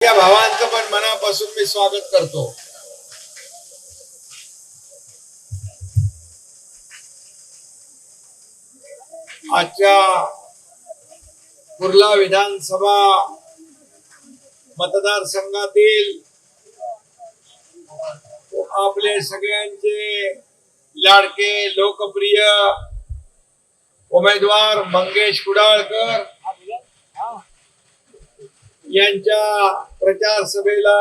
लाडक्या भावांचं पण मनापासून मी स्वागत करतो. आजच्या कुर्ला विधानसभा मतदारसंघातील आपले सगळ्यांचे लाडके लोकप्रिय उमेदवार मंगेश कुडाळकर यांच्या प्रचार सभेला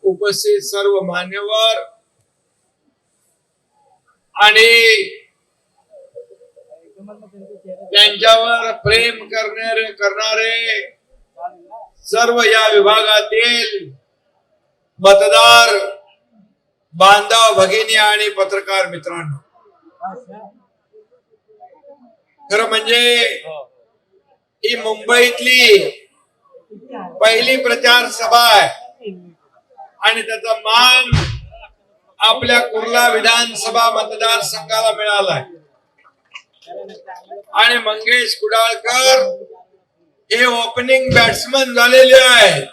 उपस्थित सर्व मान्यवर आणि त्यांच्यावर प्रेम करणारे सर्व या विभागातील मतदार बांधव भगिनी आणि पत्रकार मित्रांनो, खरं म्हणजे ही मुंबईतली पहिली प्रचार सभा आहे आणि त्याचा मान आपल्या कुर्ला विधानसभा मतदारसंघाला मिळालाय. आणि मंगेश कुडाळकर हे ओपनिंग बॅट्समन झालेले आहेत.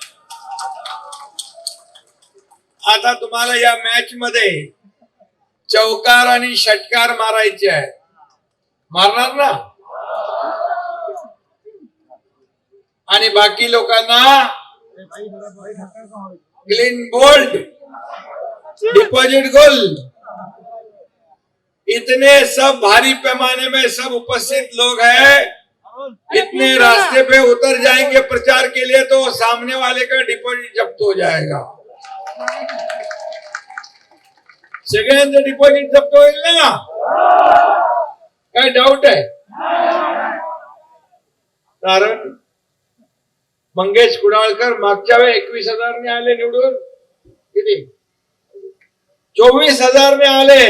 आता तुम्हाला या मॅच मध्ये चौकार आणि षटकार मारायचे आहे. मारणार ना? आणि बाकी लोकांना क्लीन बोल्ड, डिपॉजिट गोल, इतने सब भारी पैमाने में सब उपस्थित लोग हैं, इतने रास्ते पे उतर जाएंगे प्रचार के लिए तो सामने वाले का डिपॉजिट जब्त हो जाएगा. सगळ्यांचं डिपॉजिट जप्त होईल ना? काय डाऊट आहे? कारण मंगेश कुडाळकर मागच्या वेळी 21,000 आले निवडून, किती 24,000 आले.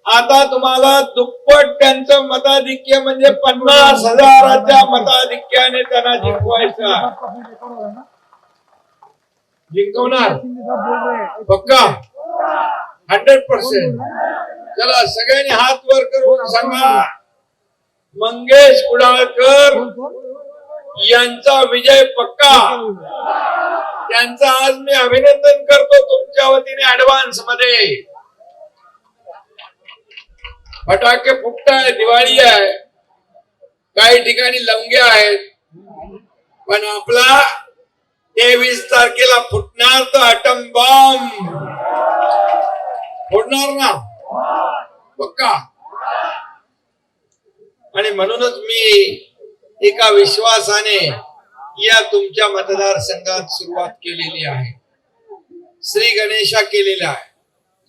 आता तुम्हाला दुप्पट त्यांचं मताधिक्य म्हणजे 50,000च्या मताधिक्याने त्यांना जिंकवायचं. जिंकवणार पक्का 100%. चला सगळ्यांनी हात वर करून सांगा, मंगेश कुडाळकर यांचा विजय पक्का. त्यांचं आज मी अभिनंदन करतो तुमच्या वतीने ऍडव्हान्स मध्ये. फटाके फुटताय, दिवाळी आहे, काही ठिकाणी लवंग्या आहेत, पण आपला 23 तारखेला फुटणार तर अटम बॉम्ब फोडणार ना पक्का. आणि म्हणूनच मी एका विश्वासाने या तुमच्या मतदारसंघात सुरुवात केलेली आहे. श्री गणेशा केलेला आहे.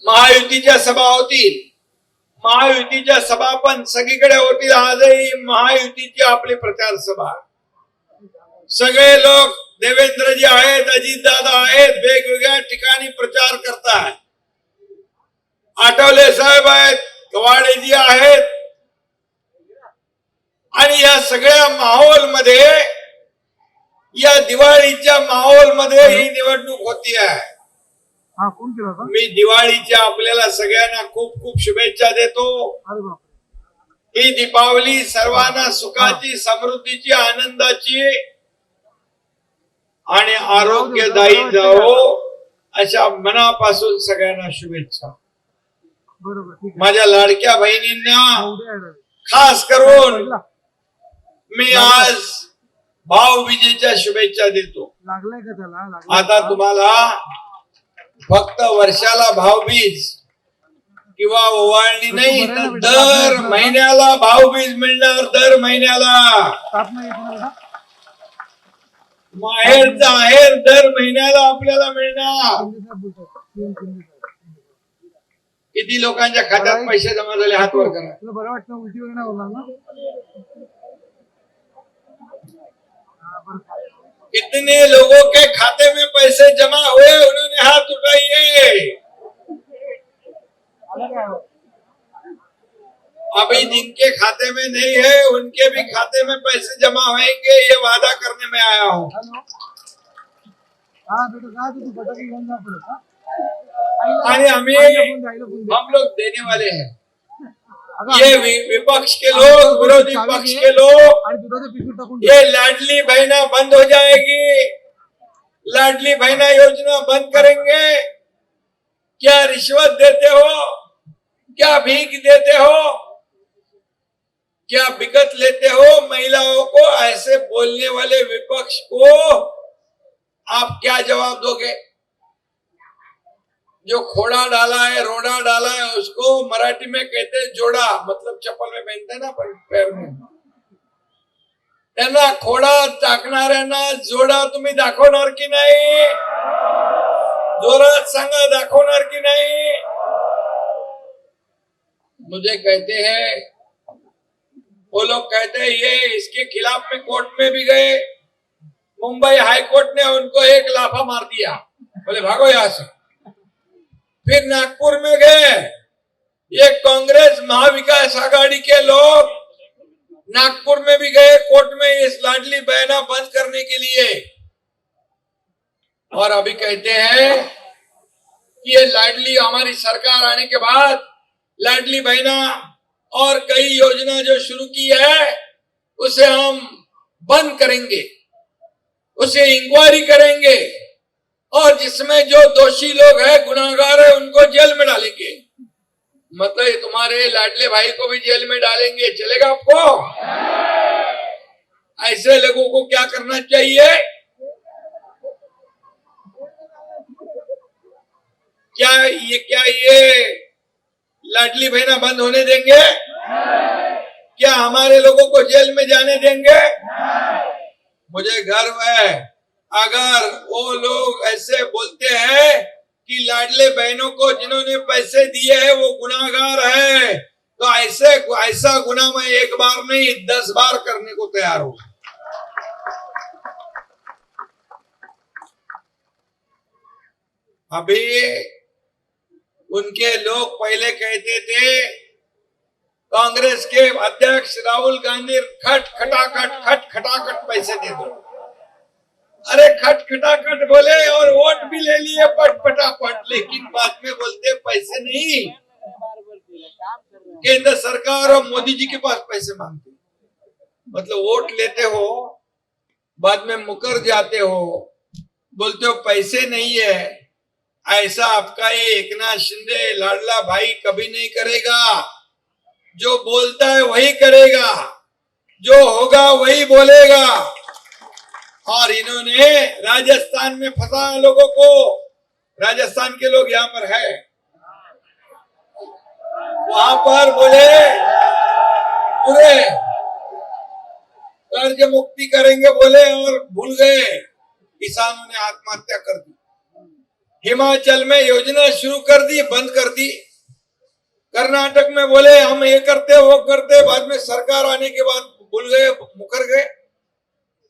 महायुतीच्या सभा होतील, महायुतीच्या सभा पण सगळीकडे होतील. आजही महायुतीची आपली प्रचार सभा, सगळे लोक देवेंद्रजी आहेत, अजितदादा आहेत, वेगवेगळ्या ठिकाणी प्रचार करतात. आठवले साहेब आहेत, गवाडेजी आहेत. आणि या सगळ्या माहोल मध्ये, या दिवाळीच्या माहोल मध्ये ही निवडणूक होती आहे. मी दिवाळीच्या आपल्याला सगळ्यांना खूप खूप शुभेच्छा देतो. ही दीपावली सर्वांना सुखाची, समृद्धीची, आनंदाची आणि आरोग्यदायी जावो अशा मनापासून सगळ्यांना शुभेच्छा. माझ्या लाडक्या बहिणींना खास करून मी आज भाऊबीजेच्या शुभेच्छा देतो. आता तुम्हाला फक्त वर्षाला भाऊबीज किंवा ओवाळणी नाही, तर दर महिन्याला भाऊबीज मिळणार. दर महिन्याला माहेरचा आहेर दर महिन्याला आपल्याला मिळणार. किती लोकांच्या खात्यात पैसे जमा झाले हात वर करा. बरं वाटतं उलटी वगैरे बोलणार ना? कितने लोगों के खाते में पैसे जमा हुए, उन्होंने हाथ उठाइए. अभी जिनके खाते में नहीं है उनके भी खाते में पैसे जमा होंगे, ये वादा करने में आया हूँ. आणि हम लोग देने वाले हैं. ये विपक्ष के लोग, विरोधी पक्ष के लोग, ये लाडली बहना बंद हो जाएगी, लाडली बहना योजना बंद करेंगे। क्या रिश्वत देते हो? क्या भीख देते हो? क्या बिकट लेते हो महिलाओं को? ऐसे बोलने वाले विपक्ष को आप क्या जवाब दोगे? जो खोड़ा डाला है, रोड़ा डाला है, उसको मराठी में कहते हैं जोड़ा, मतलब चप्पल में पहनते हैं ना पैर में। त्यांना खोडा टाकणाऱ्यांना जोडा तुम्ही दाखवणार की नाही? जोरात सांगा, दाखवणार की नहीं? मुझे कहते हैं, वो लोग कहते हैं ये इसके खिलाफ में कोर्ट में भी गए, मुंबई हाई कोर्ट ने उनको एक लाफा मार दिया, बोले भागो यहां से। फिर नागपुर में गए, ये कांग्रेस महाविकास आघाड़ी के लोग नागपुर में भी गए कोर्ट में इस लाडली बहना बंद करने के लिए, और अभी कहते हैं कि ये लाडली हमारी सरकार आने के बाद लाडली बहना और कई योजना जो शुरू की है उसे हम बंद करेंगे, उसे इंक्वायरी करेंगे, और जिसमें जो दोषी लोग हैं, गुनाहगार है, उनको जेल में डालेंगे। मतलब ये तुम्हारे लाडले भाई को भी जेल में डालेंगे, चलेगा आपको? ऐसे लोगों को क्या करना चाहिए? क्या ये लाडली बहना बंद होने देंगे? क्या हमारे लोगों को जेल में जाने देंगे? मुझे गर्व है अगर वो लोग ऐसे बोलते हैं कि लाडले बहनों को जिन्होंने पैसे दिए हैं वो गुनाहगार है, तो ऐसा गुनाह मैं एक बार नहीं 10 बार करने को तैयार हूं। अभी उनके लोग पहले कहते थे, कांग्रेस के अध्यक्ष राहुल गांधी खट खटाखट पैसे दे दो। अरे खट खटाखट बोले और वोट भी ले लिए पटापट, लेकिन बाद में बोलते पैसे नहीं। केंद्र सरकार और मोदी जी के पास पैसे मांगते, मतलब वोट लेते हो, बाद में मुकर जाते हो, बोलते हो पैसे नहीं है। ऐसा आपका ये एकनाथ शिंदे लाडला भाई कभी नहीं करेगा। जो बोलता है वही करेगा, जो होगा वही बोलेगा। और इन्होंने राजस्थान में फंसाया लोगों को। राजस्थान के लोग यहाँ पर है, वहां पर बोले पूरे कर्ज मुक्ति करेंगे बोले, और भूल गए, किसानों ने आत्महत्या कर दी। हिमाचल में योजना शुरू कर दी, बंद कर दी। कर्नाटक में बोले हम ये करते वो करते, बाद में सरकार आने के बाद भूल गए, मुकर गए,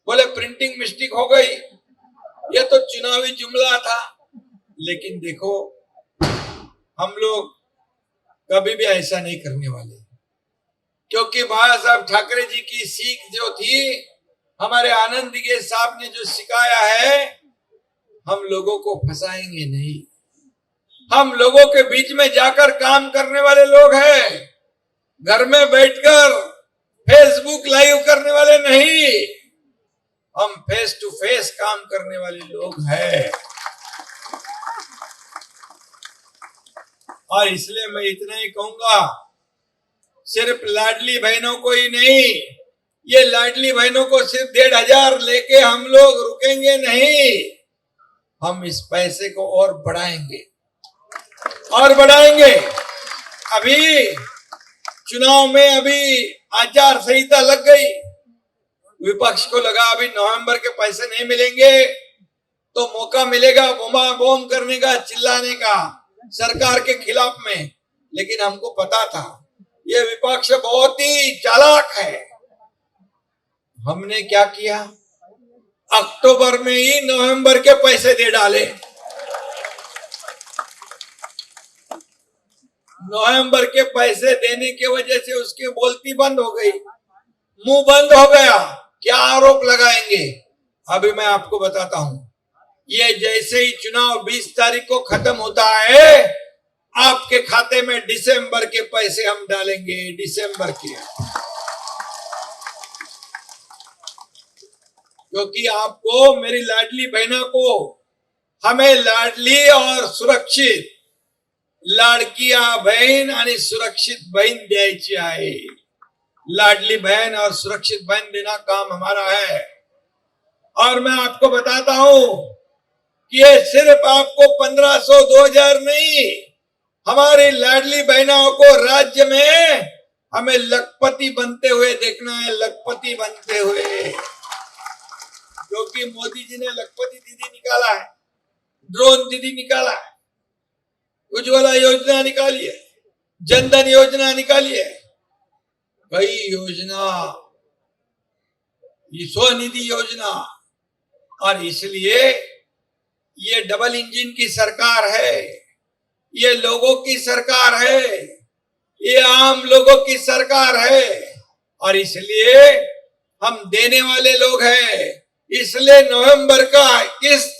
बोले प्रिंटिंग मिस्टेक हो गई, ये तो चुनावी जुमला था। लेकिन देखो हम लोग कभी भी ऐसा नहीं करने वाले, क्योंकि बाला साहब ठाकरे जी की सीख जो थी, हमारे आनंद दिगे साहब ने जो सिखाया है, हम लोगों को फंसाएंगे नहीं। हम लोगों के बीच में जाकर काम करने वाले लोग हैं, घर में बैठकर फेसबुक लाइव करने वाले नहीं। हम फेस टू फेस काम करने वाले लोग हैं। और इसलिए मैं इतना ही कहूंगा, सिर्फ लाडली बहनों को ही नहीं, ये लाडली बहनों को सिर्फ 1,500 लेके हम लोग रुकेंगे नहीं। हम इस पैसे को और बढ़ाएंगे और बढ़ाएंगे। अभी चुनाव में अभी आचार संहिता लग गई, विपक्ष को लगा अभी नवंबर के पैसे नहीं मिलेंगे तो मौका मिलेगा बोमा बोम करने का, चिल्लाने का सरकार के खिलाफ में। लेकिन हमको पता था ये विपक्ष बहुत ही चालाक है। हमने क्या किया, अक्टूबर में ही नवंबर के पैसे दे डाले। नवंबर के पैसे देने की वजह से उसकी बोलती बंद हो गई, मुंह बंद हो गया। क्या आरोप लगाएंगे? अभी मैं आपको बताता हूं, ये जैसे ही चुनाव 20 तारीख को खत्म होता है, आपके खाते में दिसंबर के पैसे हम डालेंगे, दिसंबर के। क्योंकि आपको, मेरी लाडली बहना को, हमें लाडली और सुरक्षित लाडकिया बहन आणि सुरक्षित बहन द्यायची आहे. लाडली बहन और सुरक्षित बहन देना काम हमारा है. और मैं आपको बताता हूं कि ये सिर्फ आपको 1500 2000 नहीं, हमारी लाडली बहनों को राज्य में हमें लखपति बनते हुए देखना है. लखपति बनते हुए, क्योंकि मोदी जी ने लखपति दीदी निकाला है, ड्रोन दीदी निकाला है, उज्ज्वला योजना निकाली है, जनधन योजना निकाली है, कई योजना, ये स्वनिधि योजना. और इसलिए ये डबल इंजन की सरकार है, ये लोगों की सरकार है, ये आम लोगों की सरकार है. और इसलिए हम देने वाले लोग हैं. इसलिए नवंबर का किस्त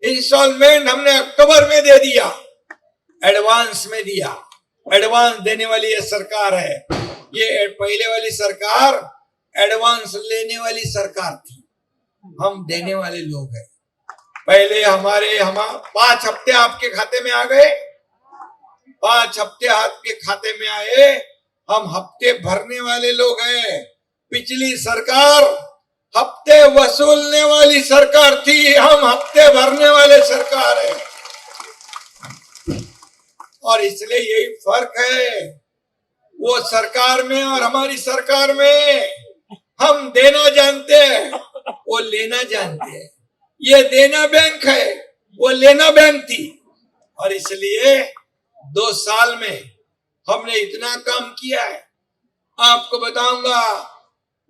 इंस्टॉलमेंट हमने अक्टूबर में दे दिया, एडवांस में दिया. एडवांस देने वाली ये सरकार है. ये पहले वाली सरकार एडवांस लेने वाली सरकार थी. हम देने वाले लोग हैं. पहले हम 5 हफ्ते आपके खाते में आ गए, 5 हफ्ते आपके खाते में आए. हम हफ्ते भरने वाले लोग हैं. पिछली सरकार हफ्ते वसूलने वाली सरकार थी, हम हफ्ते भरने वाले सरकार है. और इसलिए यही फर्क है वो सरकार में और हमारी सरकार में. हम देना जानते हैं, वो लेना जानते हैं. ये देना बैंक है, वो लेना बैंक थी. और इसलिए 2 साल में हमने इतना काम किया है. आपको बताऊंगा,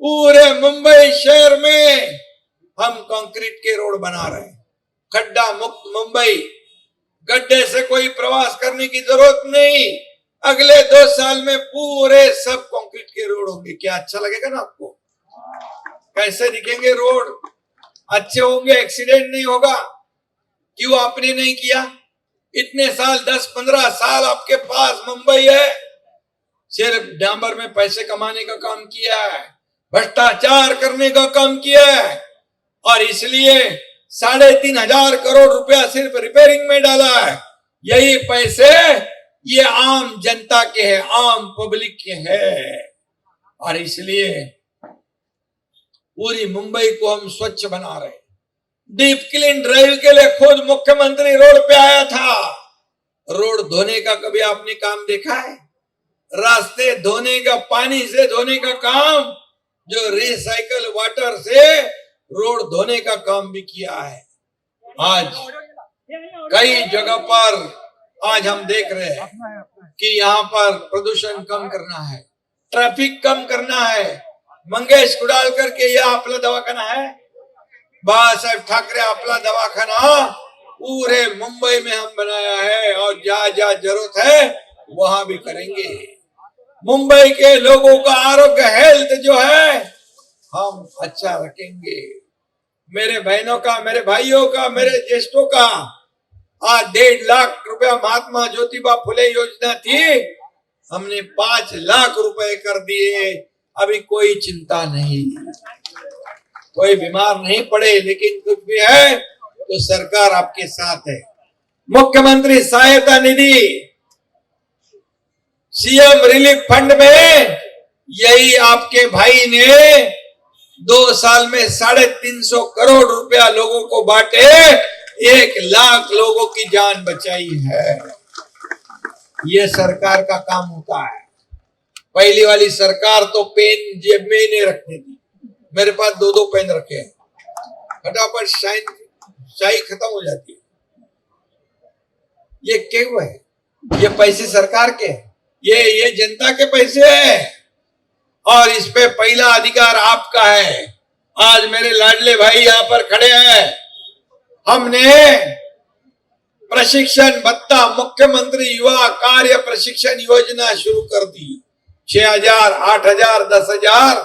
पूरे मुंबई शहर में हम कंक्रीट के रोड बना रहे हैं. खड्डा मुक्त मुंबई, गड्ढे से कोई प्रवास करने की जरूरत नहीं. अगले 2 साल में पूरे सब कंक्रीट के रोड होंगे. क्या अच्छा लगेगा ना आपको? कैसे दिखेंगे रोड? अच्छे होंगे, एक्सीडेंट नहीं होगा. क्यों आपने नहीं किया? इतने साल, 10-15 साल आपके पास मुंबई है, सिर्फ डांबर में पैसे कमाने का काम किया है, भ्रष्टाचार करने का काम किया है. और इसलिए 3,500 करोड़ रुपया सिर्फ रिपेयरिंग में डाला है. यही पैसे ये आम जनता के हैं, आम पब्लिक के हैं. और इसलिए पूरी मुंबई को हम स्वच्छ बना रहे. डीप क्लीन ड्राइव के लिए खुद मुख्यमंत्री रोड पे आया था. रोड धोने का कभी आपने काम देखा है? रास्ते धोने का, पानी से धोने का काम, जो रिसाइकल वाटर से रोड धोने का काम भी किया है. आज कई जगह पर आज हम देख रहे हैं कि यहाँ पर प्रदूषण कम करना है, ट्रैफिक कम करना है. मंगेश कुडालकर के यह आपला दवाखाना है, बाळासाहेब ठाकरे आपला दवाखाना पूरे मुंबई में हम बनाया है. और जहाँ जहाँ जरूरत है वहां भी करेंगे. मुंबई के लोगों का आरोग्य, हेल्थ जो है, हम अच्छा रखेंगे. मेरे बहनों का, मेरे भाइयों का, मेरे ज्येष्ठों का आज 1.5 लाख रुपया महात्मा ज्योतिबा फुले योजना थी, हमने 5 लाख रुपए कर दिए. अभी कोई चिंता नहीं, कोई बीमार नहीं पड़े. लेकिन कुछ भी है तो सरकार आपके साथ है. मुख्यमंत्री सहायता निधि, सीएम रिलीफ फंड में यही आपके भाई ने 2 साल में 350 करोड़ रुपया लोगों को बांटे, 1 लाख लोगों की जान बचाई है. ये सरकार का काम होता है. पहली वाली सरकार तो पेन जेब में ही नहीं रखती थी. मेरे पास 2-2 पेन रखे हैं, फटाफट शाही खत्म हो जाती है. ये क्यों है? ये पैसे सरकार के, ये जनता के पैसे हैं. और इस पे पहला अधिकार आपका है. आज मेरे लाडले भाई यहाँ पर खड़े हैं. हमने प्रशिक्षण भत्ता, मुख्यमंत्री युवा कार्य प्रशिक्षण योजना शुरू कर दी. 6,000, 8,000, 10,000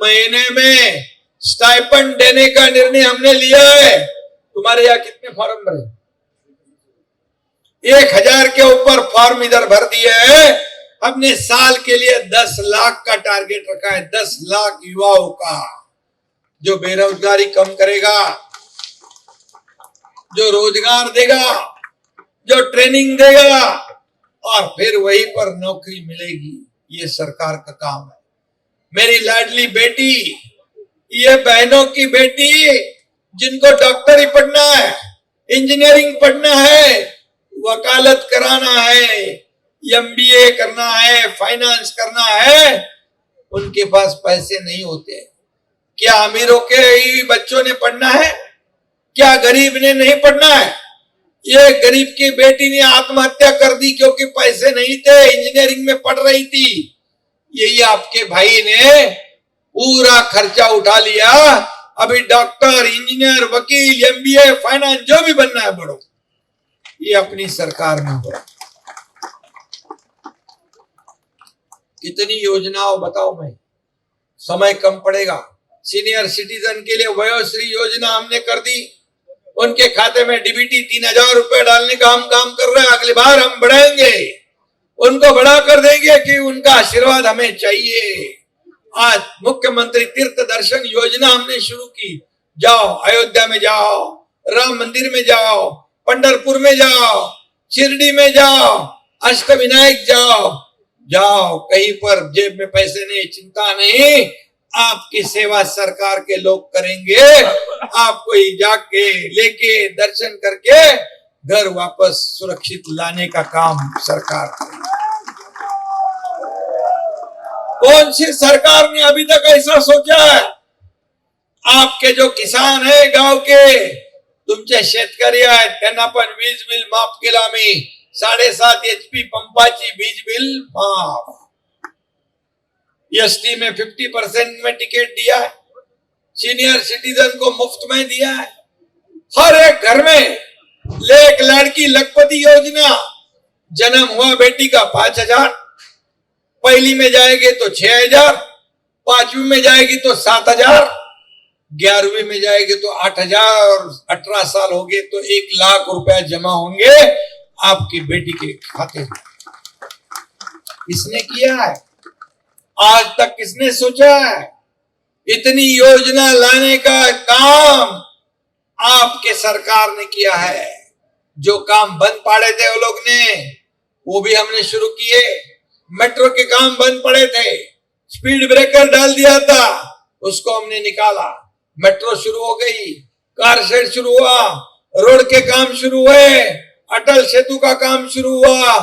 महीने में स्टाइपेंड देने का निर्णय हमने लिया है. तुम्हारे यहाँ कितने फॉर्म भरे? 1,000 के ऊपर फॉर्म इधर भर दिए हैं. हमने साल के लिए 10 लाख का टारगेट रखा है, 10 लाख युवाओं का. जो बेरोजगारी कम करेगा, जो रोजगार देगा, जो ट्रेनिंग देगा और फिर वहीं पर नौकरी मिलेगी। ये सरकार का काम है। मेरी लाडली बेटी, ये बहनों की बेटी जिनको डॉक्टरी पढ़ना है, इंजीनियरिंग पढ़ना है, वकालत कराना है, एमबीए करना है, फाइनेंस करना है, उनके पास पैसे नहीं होते। क्या अमीरों के ही बच्चों ने पढ़ना है? क्या गरीब ने नहीं पढ़ना है? ये गरीब की बेटी ने आत्महत्या कर दी क्योंकि पैसे नहीं थे, इंजीनियरिंग में पढ़ रही थी। यही आपके भाई ने पूरा खर्चा उठा लिया। अभी डॉक्टर, इंजीनियर, वकील, एमबीए, फाइनेंस जो भी बनना है बढ़ो, ये अपनी सरकार में हो। कितनी योजनाओं बताओ मैं, समय कम पड़ेगा। सीनियर सिटीजन के लिए वयोश्री योजना हमने कर दी। उनके खाते में डीबीटी 3000 रुपए डालने का हम काम कर रहे हैं। अगली बार हम बढ़ाएंगे, उनको बढ़ा कर देंगे कि उनका आशीर्वाद हमें चाहिए। आज मुख्यमंत्री तीर्थ दर्शन योजना हमने शुरू की। जाओ अयोध्या में जाओ, राम मंदिर में जाओ, पंढरपुर में जाओ, शिरडी में जाओ, अष्टविनायक जाओ, जाओ कहीं पर जेब में पैसे नहीं, चिंता नहीं, आपकी सेवा सरकार के लोग करेंगे। आपको ही जाके लेके दर्शन करके घर वापस सुरक्षित लाने का काम सरकार करेगी। कौन सी सरकार ने अभी तक ऐसा सोचा है? आपके जो किसान है गांव के, तुमचे शेतकरी आहेत त्यांना पण वीज बिल माफ केला मी। 7.5 HP पंपाची वीज बिल माफ। एसटी में 50% में टिकट दिया है। सीनियर सिटीजन को मुफ्त में दिया है। हर एक घर में एक लड़की लखपति योजना, जन्म हुआ बेटी का 5000, पहली में जाएगी तो 6000, 5वीं में जाएगी तो 7000, 11वीं में जाएगी तो 8000, 18 साल हो गए तो 1 लाख रुपया जमा होंगे आपकी बेटी के खाते में। किसने किया है? आज तक किसने सोचा है? इतनी योजना लाने का काम आपके सरकार ने किया है। जो काम बंद पड़े थे वो लोग ने, वो भी हमने शुरू किए। मेट्रो के काम बंद पड़े थे, स्पीड ब्रेकर डाल दिया था, उसको हमने निकाला। मेट्रो शुरू हो गई, कार शेड शुरू हुआ, रोड के काम शुरू हुए, अटल सेतु का काम शुरू हुआ।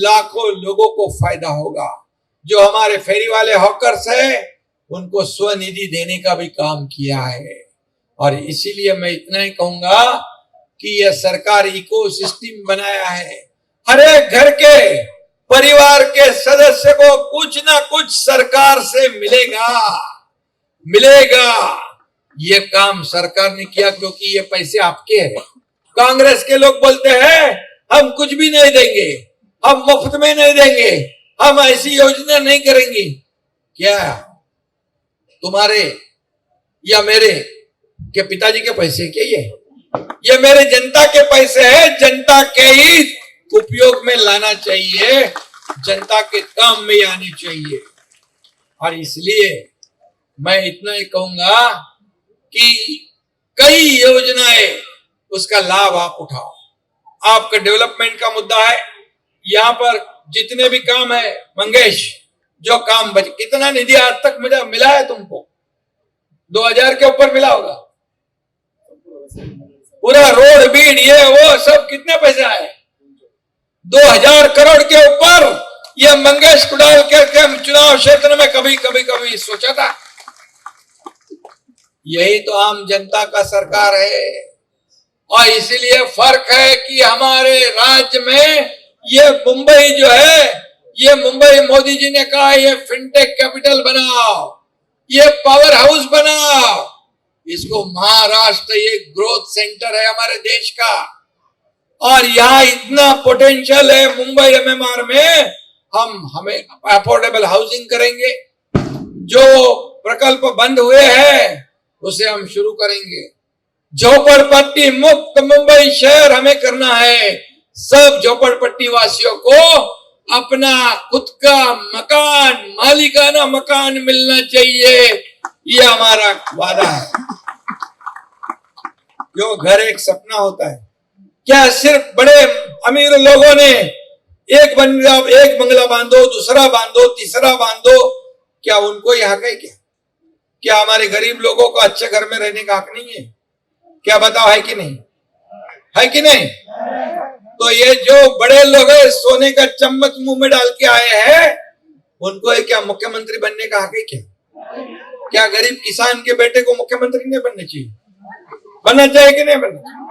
लाखों लोगों को फायदा होगा। जो हमारे फेरी वाले हॉकर्स है, उनको स्वनिधि देने का भी काम किया है। और इसीलिए मैं इतना ही कहूंगा कि यह सरकार इकोसिस्टम बनाया है। हर एक घर के परिवार के सदस्य को कुछ ना कुछ सरकार से मिलेगा। ये काम सरकार ने किया क्योंकि ये पैसे आपके हैं। कांग्रेस के लोग बोलते हैं हम कुछ भी नहीं देंगे, हम मुफ्त में नहीं देंगे, हम ऐसी योजना नहीं करेंगे। क्या तुम्हारे या मेरे के पिताजी के पैसे क्या ये मेरे जनता के पैसे हैं। जनता के ही उपयोग में लाना चाहिए, जनता के काम में आने चाहिए। और इसलिए मैं इतना ही कहूंगा कि कई योजनाएं, उसका लाभ आप उठाओ। आपका डेवलपमेंट का मुद्दा है, यहाँ पर जितने भी काम है मंगेश, जो काम बच, कितना निधि आज तक मुझे मिला है तुमको? 2000 के ऊपर मिला होगा। पूरा रोड बीड ये वो सब कितने पैसे आए? 2000 करोड़ के ऊपर। ये मंगेश को डाल करके हम चुनाव क्षेत्र में कभी सोचा था? यही तो आम जनता का सरकार है। और इसीलिए फर्क है कि हमारे राज्य में ये मुंबई जो है, ये मुंबई मोदी जी ने कहा ये फिनटेक कैपिटल बनाओ, ये पावर हाउस बनाओ, इसको महाराष्ट्र ये ग्रोथ सेंटर है हमारे देश का। और यहाँ इतना पोटेंशियल है मुंबई एमएमआर में, हमें अफोर्डेबल हाउसिंग करेंगे। जो प्रकल्प बंद हुए हैं उसे हम शुरू करेंगे। झोपड़पट्टी मुक्त मुंबई शहर हमें करना है। सब झोपड़पट्टी वासियों को अपना खुद का मकान, मालिकाना मकान मिलना चाहिए। ये हमारा वादा है। जो घर एक सपना होता है, क्या सिर्फ बड़े अमीर लोगों ने एक बंगला बांधो, दूसरा बांधो, तीसरा बांधो, क्या उनको यह हक है? क्या हमारे गरीब लोगों को अच्छे घर में रहने का हक नहीं है? क्या बताओ, है कि नहीं? है कि नहीं? तो ये जो बड़े लोग हैं, सोने का चम्मच मुंह में डाल के आए हैं, उनको है क्या मुख्यमंत्री बनने का हक है? क्या गरीब किसान के बेटे को मुख्यमंत्री नहीं बनना चाहिए? बनना चाहिए कि नहीं बनना चाहिए?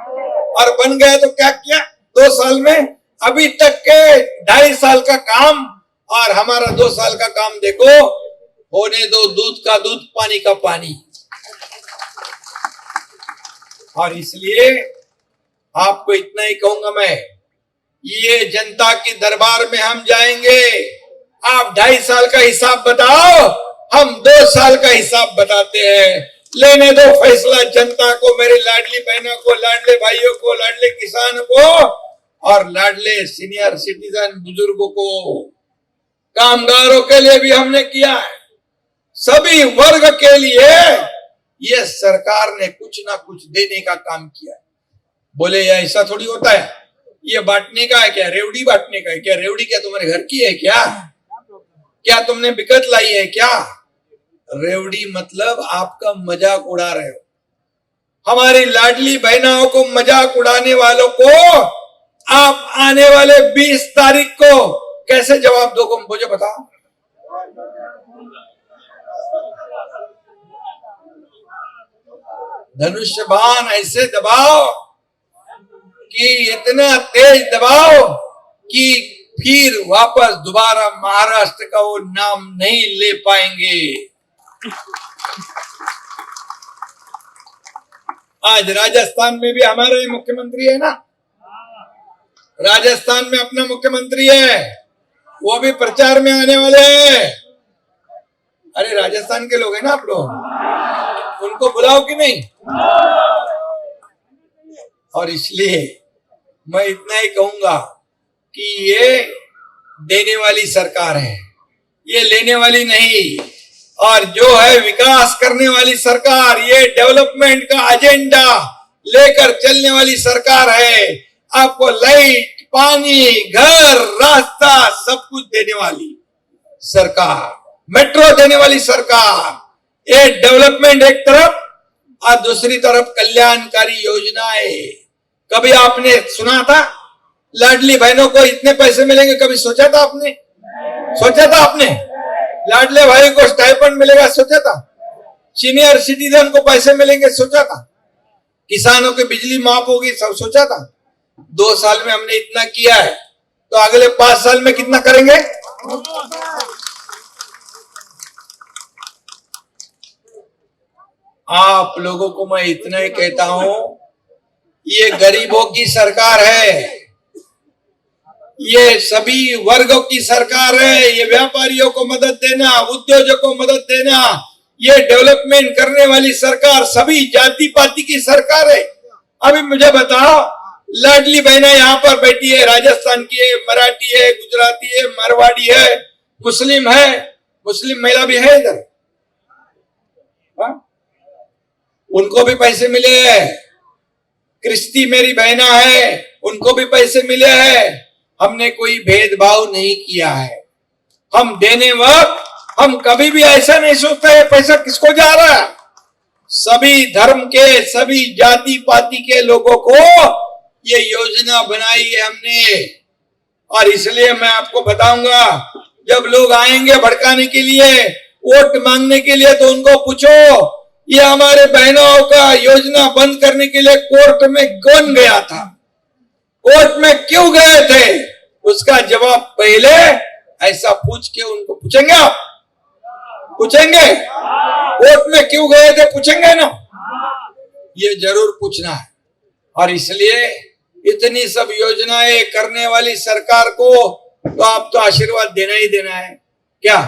और बन गया तो क्या किया 2 साल में? अभी तक के 2.5 साल का काम और हमारा 2 साल का काम देखो, होने दो दूध का दूध, पानी का पानी। और इसलिए आपको इतना ही कहूंगा मैं, ये जनता के दरबार में हम जाएंगे। आप 2.5 साल का हिसाब बताओ, हम 2 साल का हिसाब बताते हैं। लेने दो फैसला जनता को, मेरी लाडली बहनों को, लाडले भाइयों को, लाडले किसानों को और लाडले सीनियर सिटीजन बुजुर्गों को। कामगारों के लिए भी हमने किया है, सभी वर्ग के लिए ये सरकार ने कुछ ना कुछ देने का काम किया है। बोले ये ऐसा थोड़ी होता है, ये बांटने का है क्या? रेवड़ी बांटने का है क्या? रेवड़ी क्या तुम्हारे घर की है क्या? क्या तुमने बिकट लाई है क्या? रेवड़ी मतलब आपका मजाक उड़ा रहे हो। हमारी लाडली बहनों को मजाक उड़ाने वालों को आप आने वाले 20 तारीख को कैसे जवाब दोगे, मुझे बताओ। धनुष्य बाण ऐसे दबाओ कि इतना तेज दबाओ कि फिर वापस दोबारा महाराष्ट्र का वो नाम नहीं ले पाएंगे। आज राजस्थान में भी हमारा ही मुख्यमंत्री है ना, राजस्थान में अपना मुख्यमंत्री है, वो भी प्रचार में आने वाले हैं। अरे राजस्थान के लोग हैं ना आप लोग, उनको बुलाओ कि नहीं? और इसलिए मैं इतना ही कहूंगा कि ये देने वाली सरकार है, ये लेने वाली नहीं। और जो है विकास करने वाली सरकार, ये डेवलपमेंट का एजेंडा लेकर चलने वाली सरकार है। आपको लाइट, पानी, घर, रास्ता सब कुछ देने वाली सरकार, मेट्रो देने वाली सरकार। ये डेवलपमेंट एक तरफ और दूसरी तरफ कल्याणकारी योजनाएं। कभी आपने सुना था लाडली बहनों को इतने पैसे मिलेंगे? कभी सोचा था आपने? सोचा था आपने? लाडले भाई को स्टाइपेंड मिलेगा, सोचा था? सीनियर सिटीजन को पैसे मिलेंगे, सोचा था? किसानों की बिजली माफ होगी, सब सोचा था? 2 साल में हमने इतना किया है, तो अगले 5 साल में कितना करेंगे? आप लोगों को मैं इतना ही कहता हूं, ये गरीबों की सरकार है, ये सभी वर्गों की सरकार है। ये व्यापारियों को मदद देना, उद्योगों को मदद देना, ये डेवलपमेंट करने वाली सरकार सभी जाति पाति की सरकार है। अभी मुझे बताओ, लाडली बहना यहाँ पर बैठी है, राजस्थान की है, मराठी है, गुजराती है, मारवाड़ी है, मुस्लिम है, मुस्लिम महिला भी है इधर, उनको भी पैसे मिले हैं। क्रिस्ती मेरी बहना है, उनको भी पैसे मिले हैं। हमने कोई भेदभाव नहीं किया है। हम देने वक्त हम कभी भी ऐसा नहीं सोचते है पैसा किसको जा रहा है। सभी धर्म के, सभी जाति पाति के लोगों को ये योजना बनाई है हमने। और इसलिए मैं आपको बताऊंगा, जब लोग आएंगे भड़काने के लिए, वोट मांगने के लिए, तो उनको पूछो ये हमारे बहनों का योजना बंद करने के लिए कोर्ट में कौन गया था, कोर्ट में क्यों गए थे? उसका जवाब पहले ऐसा पूछ के उनको पूछेंगे। आप पूछेंगे कोर्ट में क्यों गए थे, पूछेंगे ना? ये जरूर पूछना है। और इसलिए इतनी सब योजनाएं करने वाली सरकार को तो आप तो आशीर्वाद देना ही देना है। क्या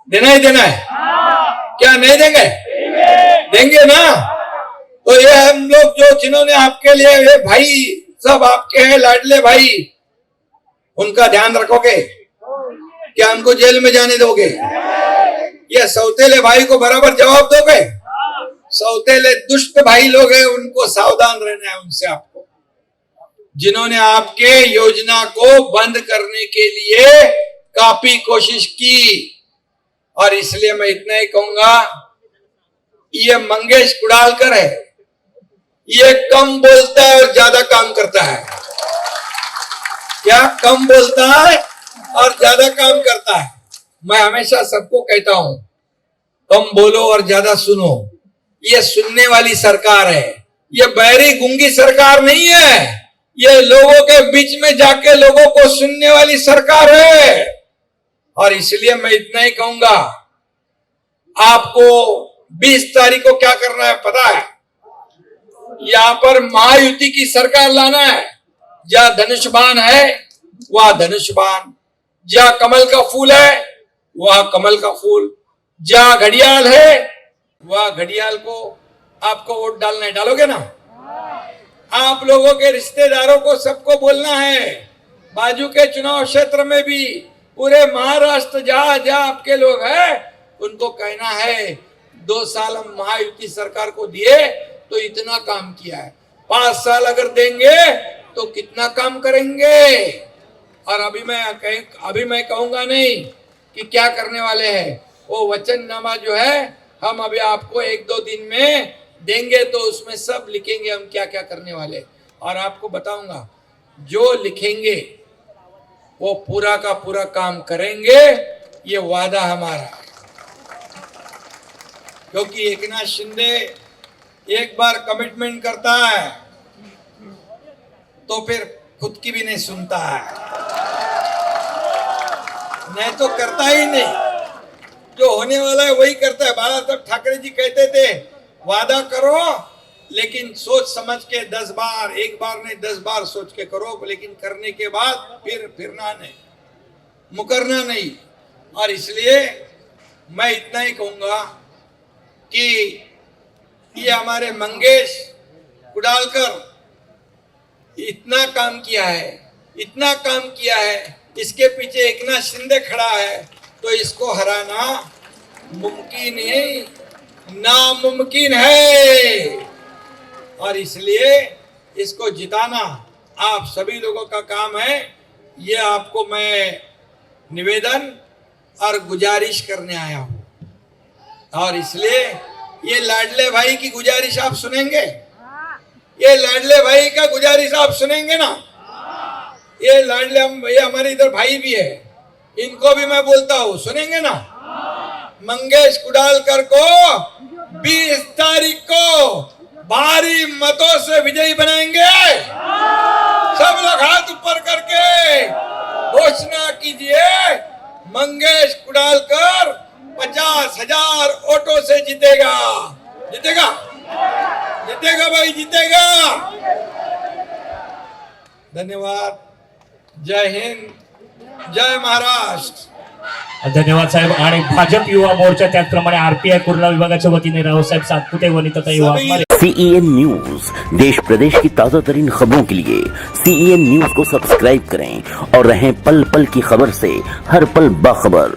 देना ही देना है? क्या नहीं देंगे? देंगे ना। तो ये हम लोग जो जिन्होंने आपके लिए, ये भाई सब आपके हैं, लाडले भाई, उनका ध्यान रखोगे? क्या उनको जेल में जाने दोगे? ये सौतेले भाई को बराबर जवाब दोगे? सौतेले दुष्ट भाई लोग हैं, उनको सावधान रहना है उनसे आपको, जिन्होंने आपके योजना को बंद करने के लिए काफी कोशिश की। और इसलिए मैं इतना ही कहूंगा, ये मंगेश कुडालकर है, ये कम बोलता है और ज्यादा काम करता है। क्या? कम बोलता है और ज्यादा काम करता है। मैं हमेशा सबको कहता हूं, कम बोलो और ज्यादा सुनो। ये सुनने वाली सरकार है, ये बहरी गूंगी सरकार नहीं है। ये लोगों के बीच में जाके लोगों को सुनने वाली सरकार है। और इसलिए मैं इतना ही कहूंगा, आपको 20 तारीख को क्या करना है पता है? यहां पर महायुति की सरकार लाना है। जहां धनुष बाण है वहां धनुष बाण, जहां कमल का फूल है वहां कमल का फूल, जहां घड़ियाल है वहां घड़ियाल को आपको वोट डालना है। डालोगे ना? आप लोगों के रिश्तेदारों को सबको बोलना है, बाजू के चुनाव क्षेत्र में भी, पूरे महाराष्ट्र जहां जहां आपके लोग हैं, उनको कहना है 2 साल हम महायुति सरकार को दिए तो इतना काम किया है, 5 साल अगर देंगे तो कितना काम करेंगे। और अभी मैं कहूंगा नहीं कि क्या करने वाले हैं। वो वचननामा जो है हम अभी आपको 1-2 दिन में देंगे, तो उसमें सब लिखेंगे हम क्या क्या करने वाले। और आपको बताऊंगा, जो लिखेंगे वो पूरा का पूरा काम करेंगे, ये वादा हमारा। क्योंकि एकनाथ शिंदे एक बार कमिटमेंट करता है तो फिर खुद की भी नहीं सुनता है, नहीं तो करता ही नहीं। जो होने वाला है वही करता है। बाला साहब ठाकरे जी कहते थे, वादा करो लेकिन सोच समझ के 10 बार, एक बार नहीं 10 बार सोच के करो, लेकिन करने के बाद फिरना नहीं, मुकरना नहीं। और इसलिए मैं इतना ही कहूंगा कि ये हमारे मंगेश कुडालकर इतना काम किया है, इतना काम किया है, इसके पीछे एकनाथ शिंदे खड़ा है, तो इसको हराना मुमकिन ही नामुमकिन है। और इसलिए इसको जिताना आप सभी लोगों का काम है। ये आपको मैं निवेदन और गुजारिश करने आया हूं। और इसलिए ये लाडले भाई की गुजारिश आप सुनेंगे? ये लाडले भाई का गुजारिश आप सुनेंगे ना? ये ये हमारे इधर भाई भी है, इनको भी मैं बोलता हूं, सुनेंगे ना? मंगेश कुडालकर को 20 तारीख को भारी मतों से विजयी बनाएंगे। सब लोग हाथ ऊपर करके घोषणा कीजिए, मंगेश कुडालकर 50,000 वोटों से जीतेगा। जीतेगा, जीतेगा भाई, जीतेगा। धन्यवाद। जय हिंद, जय महाराष्ट्र। धन्यवाद साहेब। आणि भाजप युवा मोर्चा त्याचप्रमाणे आरपीआय कुर्ला विभागाच्या वतीने रावसाहेब सातपुते वनिताताई वाघमारे। CEN न्यूज, देश प्रदेश की ताजा तरीन खबरों के लिए CEN न्यूज को सब्सक्राइब करें और रहें पल पल की खबर से हर पल बाखबर।